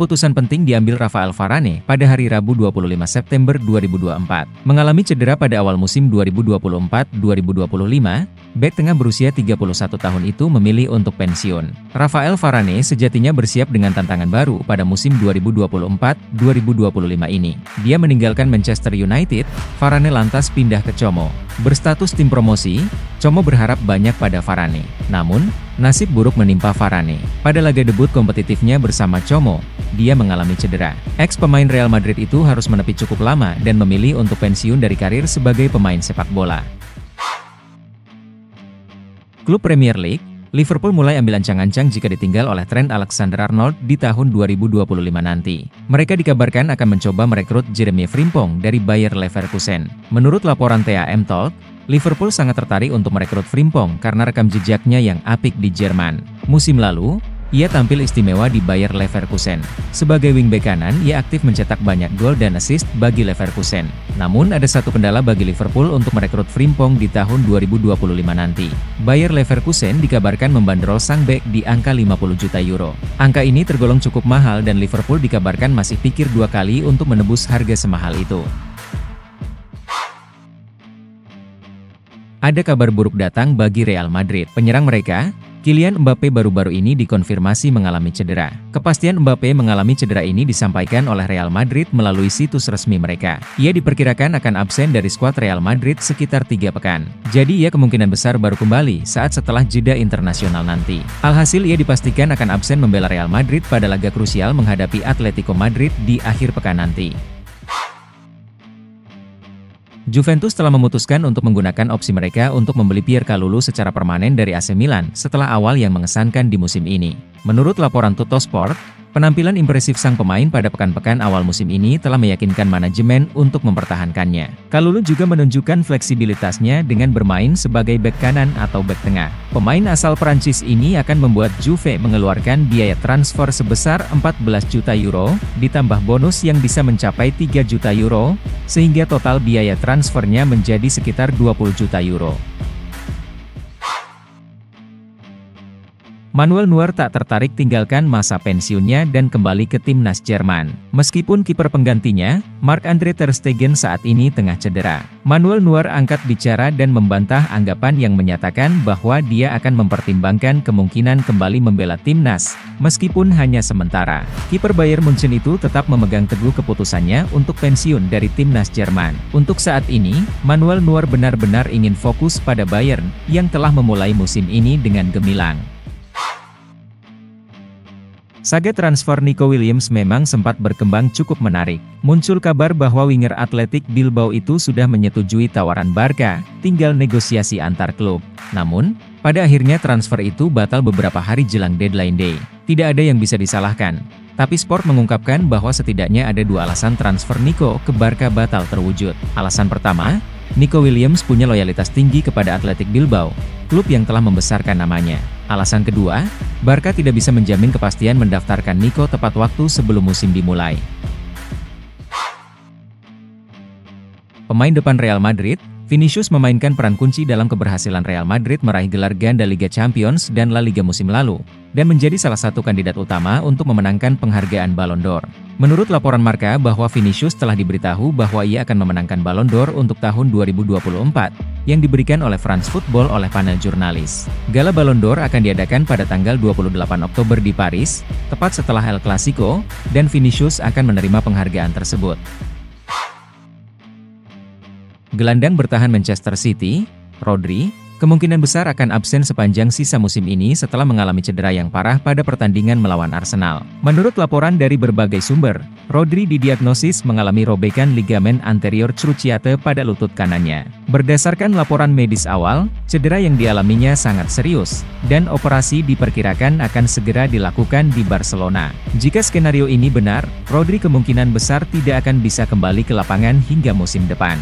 Keputusan penting diambil Rafael Varane pada hari Rabu 25 September 2024. Mengalami cedera pada awal musim 2024-2025, bek tengah berusia 31 tahun itu memilih untuk pensiun. Rafael Varane sejatinya bersiap dengan tantangan baru pada musim 2024-2025 ini. Dia meninggalkan Manchester United, Varane lantas pindah ke Como. Berstatus tim promosi, Como berharap banyak pada Varane. Namun, nasib buruk menimpa Varane. Pada laga debut kompetitifnya bersama Como, dia mengalami cedera. Ex-pemain Real Madrid itu harus menepi cukup lama dan memilih untuk pensiun dari karir sebagai pemain sepak bola. Klub Premier League, Liverpool mulai ambil ancang-ancang jika ditinggal oleh Trent Alexander-Arnold di tahun 2025 nanti. Mereka dikabarkan akan mencoba merekrut Jeremy Frimpong dari Bayer Leverkusen. Menurut laporan TAM Talk, Liverpool sangat tertarik untuk merekrut Frimpong karena rekam jejaknya yang apik di Jerman. Musim lalu, ia tampil istimewa di Bayer Leverkusen. Sebagai wingback kanan, ia aktif mencetak banyak gol dan assist bagi Leverkusen. Namun ada satu kendala bagi Liverpool untuk merekrut Frimpong di tahun 2025 nanti. Bayer Leverkusen dikabarkan membanderol sang bek di angka 50 juta euro. Angka ini tergolong cukup mahal dan Liverpool dikabarkan masih pikir dua kali untuk menebus harga semahal itu. Ada kabar buruk datang bagi Real Madrid. Penyerang mereka, Kylian Mbappe baru-baru ini dikonfirmasi mengalami cedera. Kepastian Mbappe mengalami cedera ini disampaikan oleh Real Madrid melalui situs resmi mereka. Ia diperkirakan akan absen dari skuad Real Madrid sekitar 3 pekan. Jadi ia kemungkinan besar baru kembali saat setelah jeda internasional nanti. Alhasil ia dipastikan akan absen membela Real Madrid pada laga krusial menghadapi Atletico Madrid di akhir pekan nanti. Juventus telah memutuskan untuk menggunakan opsi mereka untuk membeli Pierre Kalulu secara permanen dari AC Milan setelah awal yang mengesankan di musim ini. Menurut laporan Tuttosport, penampilan impresif sang pemain pada pekan-pekan awal musim ini telah meyakinkan manajemen untuk mempertahankannya. Kalulu juga menunjukkan fleksibilitasnya dengan bermain sebagai bek kanan atau bek tengah. Pemain asal Prancis ini akan membuat Juve mengeluarkan biaya transfer sebesar 14 juta euro, ditambah bonus yang bisa mencapai 3 juta euro, sehingga total biaya transfernya menjadi sekitar 20 juta euro. Manuel Neuer tak tertarik tinggalkan masa pensiunnya dan kembali ke timnas Jerman. Meskipun kiper penggantinya, Marc-Andre ter Stegen saat ini tengah cedera. Manuel Neuer angkat bicara dan membantah anggapan yang menyatakan bahwa dia akan mempertimbangkan kemungkinan kembali membela timnas, meskipun hanya sementara. Kiper Bayern Munchen itu tetap memegang teguh keputusannya untuk pensiun dari timnas Jerman. Untuk saat ini, Manuel Neuer benar-benar ingin fokus pada Bayern, yang telah memulai musim ini dengan gemilang. Saga transfer Nico Williams memang sempat berkembang cukup menarik. Muncul kabar bahwa winger Athletic Bilbao itu sudah menyetujui tawaran Barca, tinggal negosiasi antar klub. Namun, pada akhirnya transfer itu batal beberapa hari jelang deadline day. Tidak ada yang bisa disalahkan. Tapi Sport mengungkapkan bahwa setidaknya ada 2 alasan transfer Nico ke Barca batal terwujud. Alasan pertama, Nico Williams punya loyalitas tinggi kepada Athletic Bilbao, klub yang telah membesarkan namanya. Alasan kedua, Barca tidak bisa menjamin kepastian mendaftarkan Nico tepat waktu sebelum musim dimulai. Pemain depan Real Madrid, Vinicius memainkan peran kunci dalam keberhasilan Real Madrid meraih gelar ganda Liga Champions dan La Liga musim lalu, dan menjadi salah satu kandidat utama untuk memenangkan penghargaan Ballon d'Or. Menurut laporan Marca bahwa Vinicius telah diberitahu bahwa ia akan memenangkan Ballon d'Or untuk tahun 2024, yang diberikan oleh France Football oleh panel jurnalis. Gala Ballon d'Or akan diadakan pada tanggal 28 Oktober di Paris, tepat setelah El Clasico, dan Vinicius akan menerima penghargaan tersebut. Gelandang bertahan Manchester City, Rodri, kemungkinan besar akan absen sepanjang sisa musim ini setelah mengalami cedera yang parah pada pertandingan melawan Arsenal. Menurut laporan dari berbagai sumber, Rodri didiagnosis mengalami robekan ligamen anterior cruciate pada lutut kanannya. Berdasarkan laporan medis awal, cedera yang dialaminya sangat serius, dan operasi diperkirakan akan segera dilakukan di Barcelona. Jika skenario ini benar, Rodri kemungkinan besar tidak akan bisa kembali ke lapangan hingga musim depan.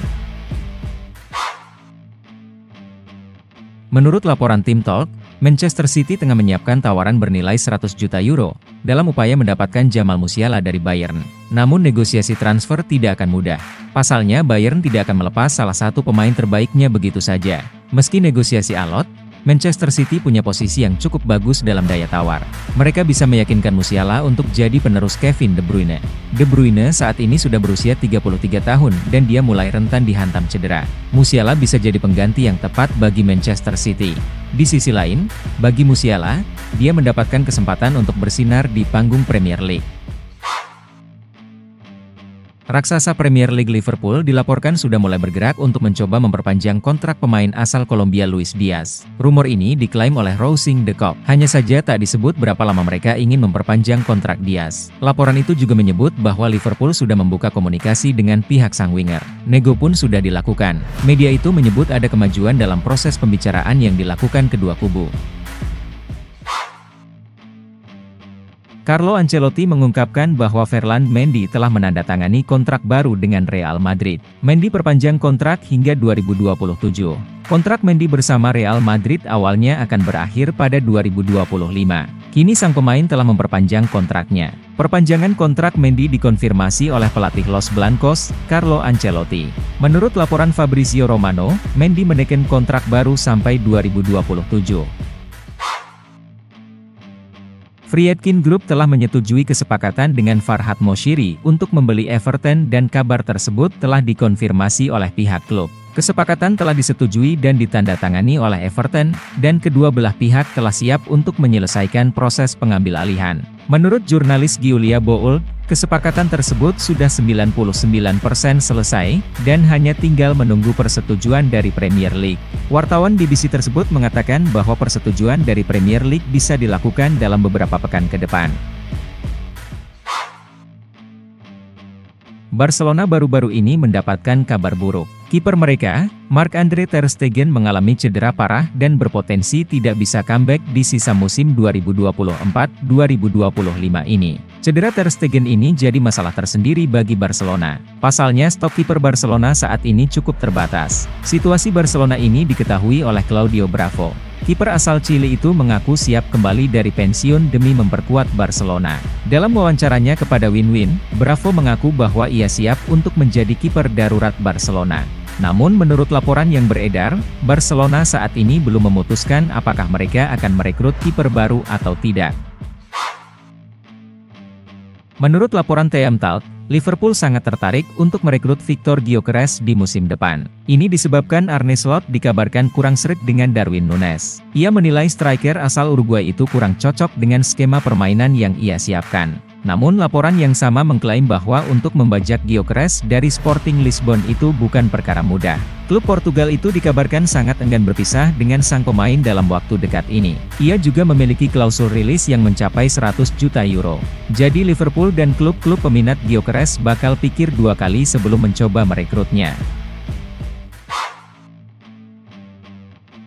Menurut laporan Tim Talk, Manchester City tengah menyiapkan tawaran bernilai 100 juta euro dalam upaya mendapatkan Jamal Musiala dari Bayern. Namun negosiasi transfer tidak akan mudah. Pasalnya Bayern tidak akan melepas salah satu pemain terbaiknya begitu saja. Meski negosiasi alot, Manchester City punya posisi yang cukup bagus dalam daya tawar. Mereka bisa meyakinkan Musiala untuk jadi penerus Kevin De Bruyne. De Bruyne saat ini sudah berusia 33 tahun dan dia mulai rentan dihantam cedera. Musiala bisa jadi pengganti yang tepat bagi Manchester City. Di sisi lain, bagi Musiala, dia mendapatkan kesempatan untuk bersinar di panggung Premier League. Raksasa Premier League Liverpool dilaporkan sudah mulai bergerak untuk mencoba memperpanjang kontrak pemain asal Kolombia Luis Diaz. Rumor ini diklaim oleh Rousing The Cop. Hanya saja tak disebut berapa lama mereka ingin memperpanjang kontrak Diaz. Laporan itu juga menyebut bahwa Liverpool sudah membuka komunikasi dengan pihak sang winger. Nego pun sudah dilakukan. Media itu menyebut ada kemajuan dalam proses pembicaraan yang dilakukan kedua kubu. Carlo Ancelotti mengungkapkan bahwa Ferland Mendy telah menandatangani kontrak baru dengan Real Madrid. Mendy perpanjang kontrak hingga 2027. Kontrak Mendy bersama Real Madrid awalnya akan berakhir pada 2025. Kini sang pemain telah memperpanjang kontraknya. Perpanjangan kontrak Mendy dikonfirmasi oleh pelatih Los Blancos, Carlo Ancelotti. Menurut laporan Fabrizio Romano, Mendy menekan kontrak baru sampai 2027. Friedkin Group telah menyetujui kesepakatan dengan Farhad Moshiri untuk membeli Everton dan kabar tersebut telah dikonfirmasi oleh pihak klub. Kesepakatan telah disetujui dan ditandatangani oleh Everton, dan kedua belah pihak telah siap untuk menyelesaikan proses pengambil alihan. Menurut jurnalis Giulia Bould, kesepakatan tersebut sudah 99% selesai, dan hanya tinggal menunggu persetujuan dari Premier League. Wartawan BBC tersebut mengatakan bahwa persetujuan dari Premier League bisa dilakukan dalam beberapa pekan ke depan. Barcelona baru-baru ini mendapatkan kabar buruk. Kiper mereka, Marc-Andre ter Stegen mengalami cedera parah dan berpotensi tidak bisa comeback di sisa musim 2024-2025 ini. Cedera ter Stegen ini jadi masalah tersendiri bagi Barcelona. Pasalnya stok kiper Barcelona saat ini cukup terbatas. Situasi Barcelona ini diketahui oleh Claudio Bravo. Kiper asal Chili itu mengaku siap kembali dari pensiun demi memperkuat Barcelona. Dalam wawancaranya kepada Win-Win, Bravo mengaku bahwa ia siap untuk menjadi kiper darurat Barcelona. Namun menurut laporan yang beredar, Barcelona saat ini belum memutuskan apakah mereka akan merekrut kiper baru atau tidak. Menurut laporan TM Talk, Liverpool sangat tertarik untuk merekrut Victor Gyökeres di musim depan. Ini disebabkan Arne Slot dikabarkan kurang sreg dengan Darwin Núñez. Ia menilai striker asal Uruguay itu kurang cocok dengan skema permainan yang ia siapkan. Namun laporan yang sama mengklaim bahwa untuk membajak Gyökeres dari Sporting Lisbon itu bukan perkara mudah. Klub Portugal itu dikabarkan sangat enggan berpisah dengan sang pemain dalam waktu dekat ini. Ia juga memiliki klausul rilis yang mencapai 100 juta euro. Jadi Liverpool dan klub-klub peminat Gyökeres bakal pikir dua kali sebelum mencoba merekrutnya.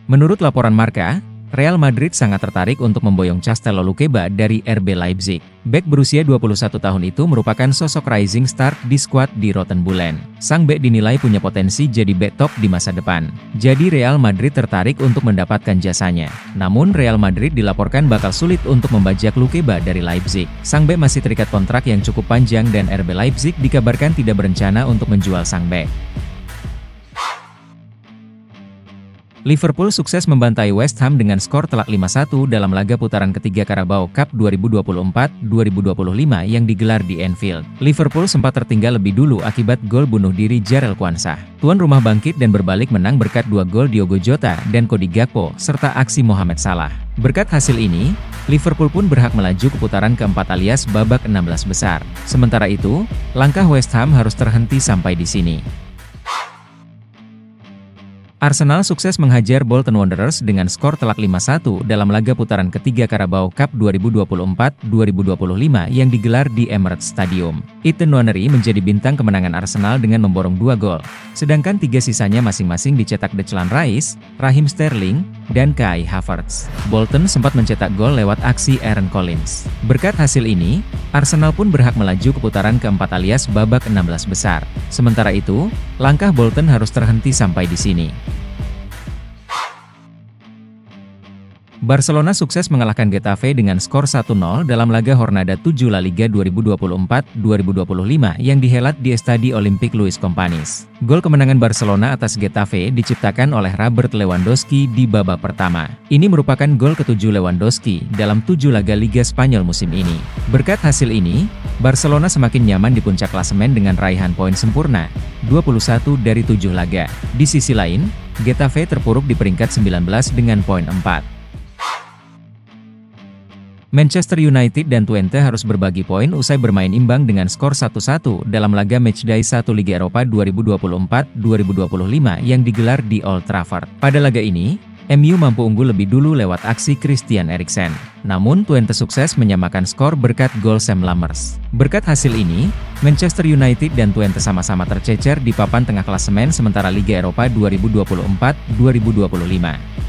Menurut laporan Marca, Real Madrid sangat tertarik untuk memboyong Castello Luqueba dari RB Leipzig. Bek berusia 21 tahun itu merupakan sosok rising star di skuad di Rotenbullen. Sang bek dinilai punya potensi jadi bek top di masa depan. Jadi Real Madrid tertarik untuk mendapatkan jasanya. Namun Real Madrid dilaporkan bakal sulit untuk membajak Luqueba dari Leipzig. Sang bek masih terikat kontrak yang cukup panjang dan RB Leipzig dikabarkan tidak berencana untuk menjual sang bek. Liverpool sukses membantai West Ham dengan skor telak 5-1 dalam laga putaran ketiga Carabao Cup 2024-2025 yang digelar di Anfield. Liverpool sempat tertinggal lebih dulu akibat gol bunuh diri Jarell Quansah. Tuan rumah bangkit dan berbalik menang berkat 2 gol Diogo Jota dan Cody Gakpo, serta aksi Mohamed Salah. Berkat hasil ini, Liverpool pun berhak melaju ke putaran keempat alias babak 16 besar. Sementara itu, langkah West Ham harus terhenti sampai di sini. Arsenal sukses menghajar Bolton Wanderers dengan skor telak 5-1 dalam laga putaran ketiga Carabao Cup 2024-2025 yang digelar di Emirates Stadium. Ethan Nwaneri menjadi bintang kemenangan Arsenal dengan memborong 2 gol, sedangkan 3 sisanya masing-masing dicetak Declan Rice, Raheem Sterling, dan Kai Havertz. Bolton sempat mencetak gol lewat aksi Aaron Collins. Berkat hasil ini, Arsenal pun berhak melaju ke putaran keempat alias babak 16 besar. Sementara itu, langkah Bolton harus terhenti sampai di sini. Barcelona sukses mengalahkan Getafe dengan skor 1-0 dalam laga Jornada 7 La Liga 2024-2025 yang dihelat di Estadi Olympique Luis Companys. Gol kemenangan Barcelona atas Getafe diciptakan oleh Robert Lewandowski di babak pertama. Ini merupakan gol ke-7 Lewandowski dalam 7 laga Liga Spanyol musim ini. Berkat hasil ini, Barcelona semakin nyaman di puncak klasemen dengan raihan poin sempurna, 21 dari 7 laga. Di sisi lain, Getafe terpuruk di peringkat 19 dengan poin 4. Manchester United dan Twente harus berbagi poin usai bermain imbang dengan skor 1-1 dalam laga Matchday 1 Liga Eropa 2024-2025 yang digelar di Old Trafford. Pada laga ini, MU mampu unggul lebih dulu lewat aksi Christian Eriksen. Namun Twente sukses menyamakan skor berkat gol Sam Lammers. Berkat hasil ini, Manchester United dan Twente sama-sama tercecer di papan tengah klasemen sementara Liga Eropa 2024-2025.